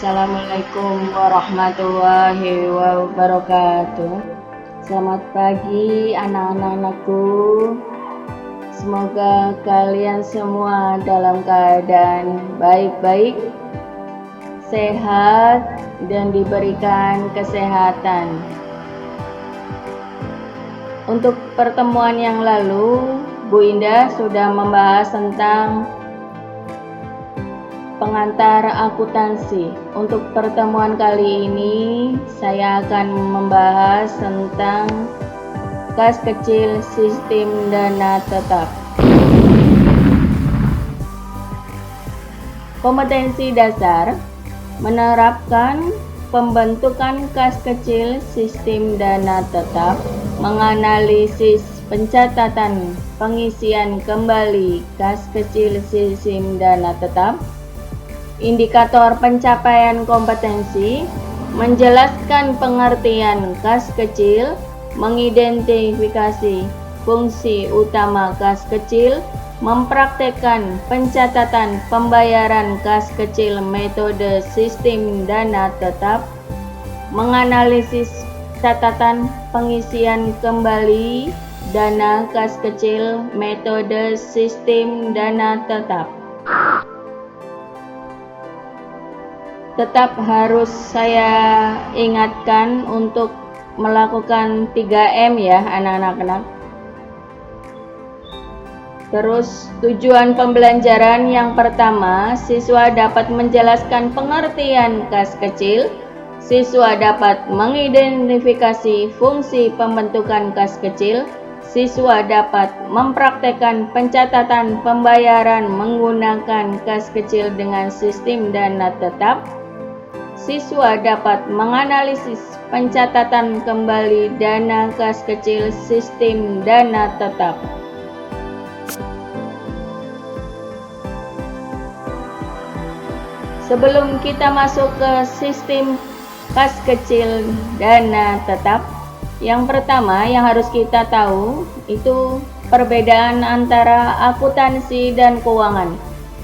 Assalamualaikum warahmatullahi wabarakatuh. Selamat pagi anak-anakku. Semoga kalian semua dalam keadaan baik-baik, sehat, dan diberikan kesehatan. Untuk pertemuan yang lalu, Bu Indah sudah membahas tentang pengantar akuntansi. Untuk pertemuan kali ini, saya akan membahas tentang kas kecil sistem dana tetap. Kompetensi dasar menerapkan pembentukan kas kecil sistem dana tetap, menganalisis pencatatan pengisian kembali kas kecil sistem dana tetap, indikator pencapaian kompetensi, menjelaskan pengertian kas kecil, mengidentifikasi fungsi utama kas kecil, mempraktekkan pencatatan pembayaran kas kecil metode sistem dana tetap, menganalisis catatan pengisian kembali dana kas kecil metode sistem dana tetap. Tetap harus saya ingatkan untuk melakukan 3M ya anak-anak. Terus tujuan pembelajaran yang pertama, siswa dapat menjelaskan pengertian kas kecil, siswa dapat mengidentifikasi fungsi pembentukan kas kecil, siswa dapat mempraktekkan pencatatan pembayaran menggunakan kas kecil dengan sistem dana tetap, siswa dapat menganalisis pencatatan kembali dana kas kecil sistem dana tetap. Sebelum kita masuk ke sistem kas kecil dana tetap, yang pertama yang harus kita tahu itu perbedaan antara akuntansi dan keuangan.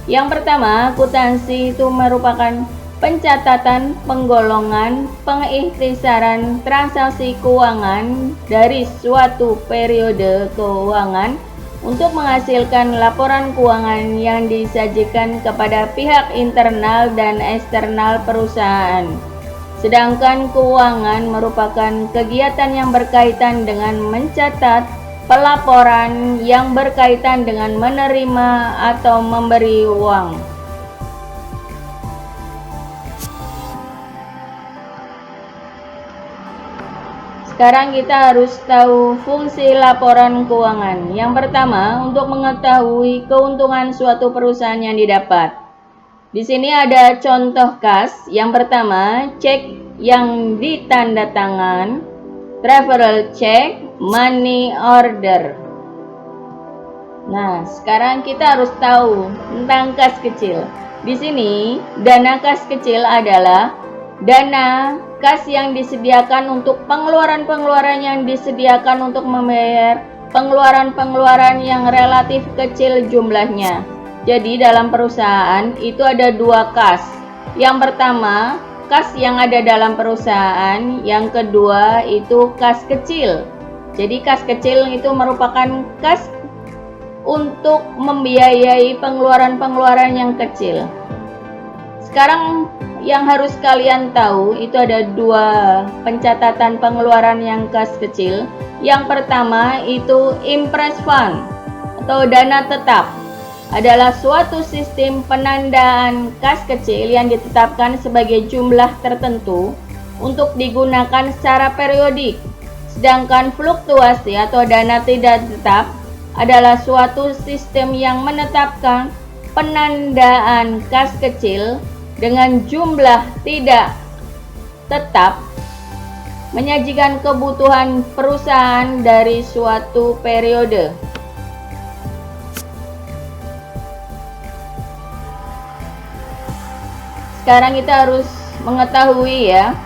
Yang pertama, akuntansi itu merupakan pencatatan, penggolongan, pengikhtisaran transaksi keuangan dari suatu periode keuangan untuk menghasilkan laporan keuangan yang disajikan kepada pihak internal dan eksternal perusahaan. Sedangkan keuangan merupakan kegiatan yang berkaitan dengan mencatat pelaporan yang berkaitan dengan menerima atau memberi uang. Sekarang kita harus tahu fungsi laporan keuangan. Yang pertama, untuk mengetahui keuntungan suatu perusahaan yang didapat. Di sini ada contoh kas. Yang pertama, cek yang ditandatangan, travel check, money order. Nah, sekarang kita harus tahu tentang kas kecil. Di sini, dana kas kecil adalah dana kas yang disediakan untuk pengeluaran-pengeluaran yang disediakan untuk membayar pengeluaran-pengeluaran yang relatif kecil jumlahnya. Jadi dalam perusahaan itu ada dua kas. Yang pertama, kas yang ada dalam perusahaan. Yang kedua itu kas kecil. Jadi kas kecil itu merupakan kas untuk membiayai pengeluaran-pengeluaran yang kecil. Sekarang yang harus kalian tahu itu ada dua pencatatan pengeluaran yang kas kecil. Yang pertama itu impress fund atau dana tetap, adalah suatu sistem penandaan kas kecil yang ditetapkan sebagai jumlah tertentu untuk digunakan secara periodik. Sedangkan fluktuasi atau dana tidak tetap adalah suatu sistem yang menetapkan penandaan kas kecil dengan jumlah tidak tetap, menyajikan kebutuhan perusahaan dari suatu periode. Sekarang kita harus mengetahui ya.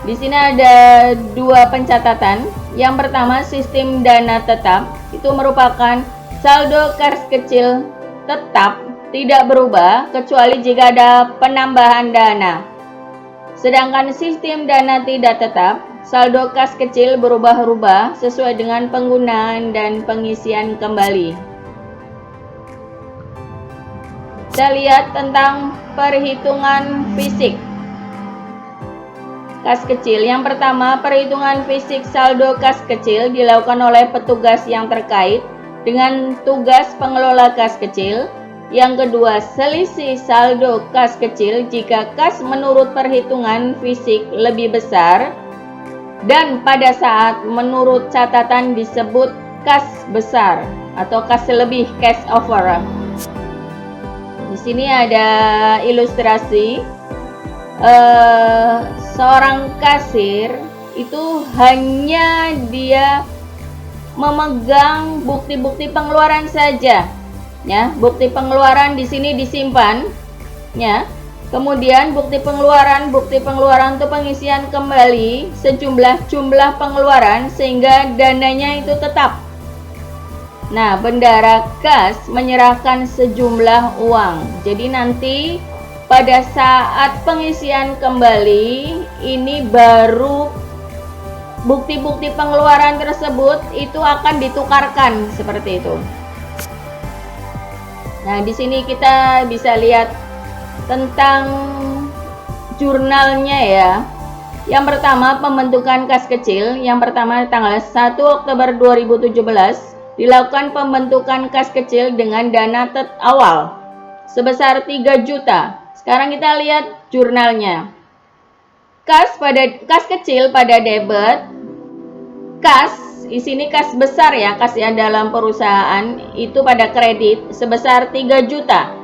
Di sini ada dua pencatatan. Yang pertama, sistem dana tetap itu merupakan saldo kas kecil tetap tidak berubah kecuali jika ada penambahan dana. Sedangkan sistem dana tidak tetap, saldo kas kecil berubah-ubah sesuai dengan penggunaan dan pengisian kembali. Kita lihat tentang perhitungan fisik kas kecil. Yang pertama, perhitungan fisik saldo kas kecil dilakukan oleh petugas yang terkait dengan tugas pengelola kas kecil. Yang kedua, selisih saldo kas kecil jika kas menurut perhitungan fisik lebih besar dan pada saat menurut catatan disebut kas besar atau kas lebih, cash over. Di sini ada ilustrasi seorang kasir itu hanya dia memegang bukti-bukti pengeluaran saja. Ya, bukti pengeluaran di sini disimpan, ya. Kemudian bukti pengeluaran untuk pengisian kembali jumlah pengeluaran sehingga dananya itu tetap. Nah, bendara kas menyerahkan sejumlah uang. Jadi nanti pada saat pengisian kembali ini baru bukti-bukti pengeluaran tersebut itu akan ditukarkan seperti itu. Nah, di sini kita bisa lihat tentang jurnalnya ya. Yang pertama, pembentukan kas kecil. Yang pertama tanggal 1 Oktober 2017 dilakukan pembentukan kas kecil dengan dana awal sebesar 3 juta. Sekarang kita lihat jurnalnya. Kas kecil pada debit. Kas di sini kas besar ya, kas yang dalam perusahaan itu pada kredit sebesar 3 juta.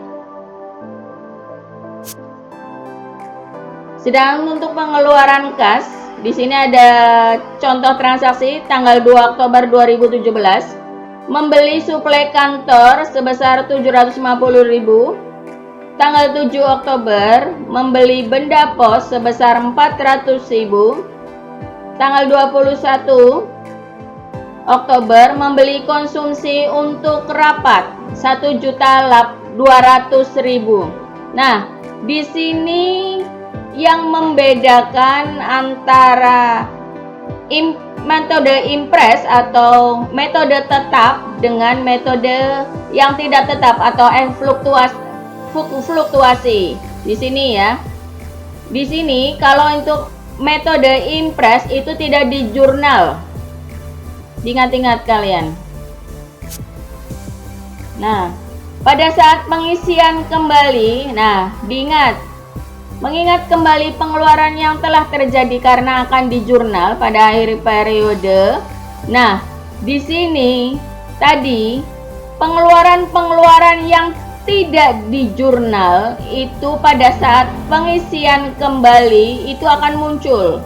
Sedang untuk pengeluaran kas, di sini ada contoh transaksi tanggal 2 Oktober 2017, membeli suplai kantor sebesar 750.000. Tanggal 7 Oktober membeli benda pos sebesar 400.000. Tanggal 21 Oktober membeli konsumsi untuk rapat 1.200.000. Nah, di sini yang membedakan antara metode impres atau metode tetap dengan metode yang tidak tetap atau fluktuasi. Di sini ya. Di sini kalau untuk metode impres itu tidak di jurnal. Ingat-ingat kalian. Nah, pada saat pengisian kembali, mengingat kembali pengeluaran yang telah terjadi karena akan di jurnal pada akhir periode. Nah, di sini tadi pengeluaran yang tidak di jurnal itu pada saat pengisian kembali itu akan muncul.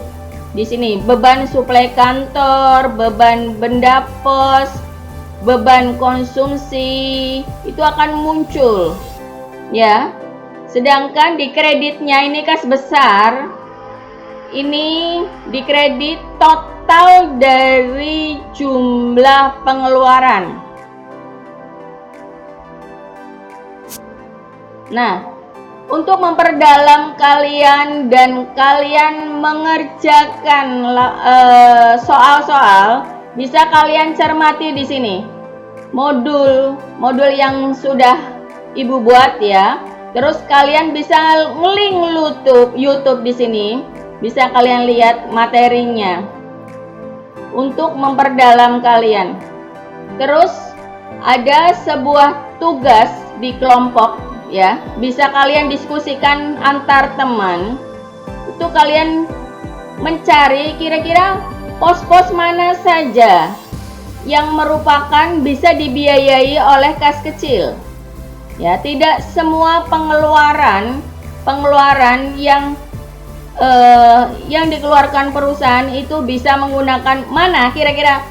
Di sini beban suplai kantor, beban benda pos, beban konsumsi itu akan muncul. Ya. Sedangkan di kreditnya ini kas besar. Ini dikredit total dari jumlah pengeluaran. Nah, untuk memperdalam kalian dan kalian mengerjakan soal-soal, bisa kalian cermati di sini. Modul yang sudah Ibu buat ya. Terus kalian bisa ngelink YouTube di sini. Bisa kalian lihat materinya. Untuk memperdalam kalian. Terus ada sebuah tugas di kelompok ya, bisa kalian diskusikan antar teman. Itu kalian mencari kira-kira pos-pos mana saja yang merupakan bisa dibiayai oleh kas kecil. Ya, tidak semua pengeluaran yang dikeluarkan perusahaan itu bisa menggunakan mana kira-kira